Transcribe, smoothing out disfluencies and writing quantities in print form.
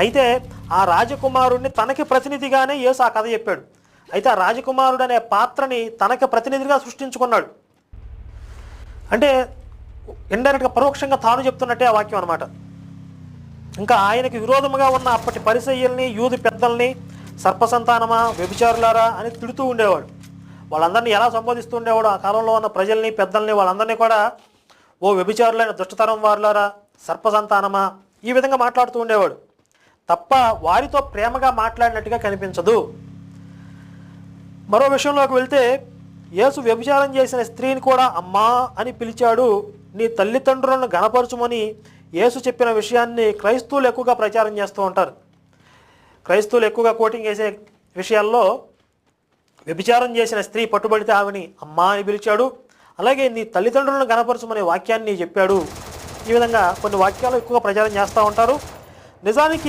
అయితే ఆ రాజకుమారుడిని తనకి ప్రతినిధిగానే యేసు ఆ కథ చెప్పాడు. అయితే ఆ రాజకుమారుడు అనే పాత్రని తనకి ప్రతినిధిగా సృష్టించుకున్నాడు. అంటే ఇండైరెక్ట్గా పరోక్షంగా తాను చెప్తున్నట్టే ఆ వాక్యం అనమాట. ఇంకా ఆయనకి విరోధముగా ఉన్న అప్పటి పరిసయ్యుల్ని, యూదు పెద్దల్ని సర్పసంతానమా, వ్యభిచారులారా అని తిడుతూ ఉండేవాడు. వాళ్ళందరినీ ఎలా సంబోధిస్తూ ఉండేవాడు, ఆ కాలంలో ఉన్న ప్రజల్ని, పెద్దల్ని, వాళ్ళందరినీ కూడా ఓ వ్యభిచారులైన దుష్టతరం వారులారా, సర్పసంతానమా, ఈ విధంగా మాట్లాడుతూ ఉండేవాడు తప్ప వారితో ప్రేమగా మాట్లాడినట్టుగా కనిపించదు. మరో విషయంలోకి వెళ్తే, యేసు వ్యభిచారం చేసిన స్త్రీని కూడా అమ్మా అని పిలిచాడు. నీ తల్లిదండ్రులను గణపరచుమని యేసు చెప్పిన విషయాన్ని క్రైస్తవులు ఎక్కువగా ప్రచారం చేస్తూ ఉంటారు. క్రైస్తవులు ఎక్కువగా కోటింగ్ చేసే విషయాల్లో వ్యభిచారం చేసిన స్త్రీ పట్టుబడితే ఆమెని అమ్మా అని పిలిచాడు, అలాగే నీ తల్లిదండ్రులను గణపరచుమనే వాక్యాన్ని చెప్పాడు. ఈ విధంగా కొన్ని వాక్యాలు ఎక్కువగా ప్రచారం చేస్తూ ఉంటారు. నిజానికి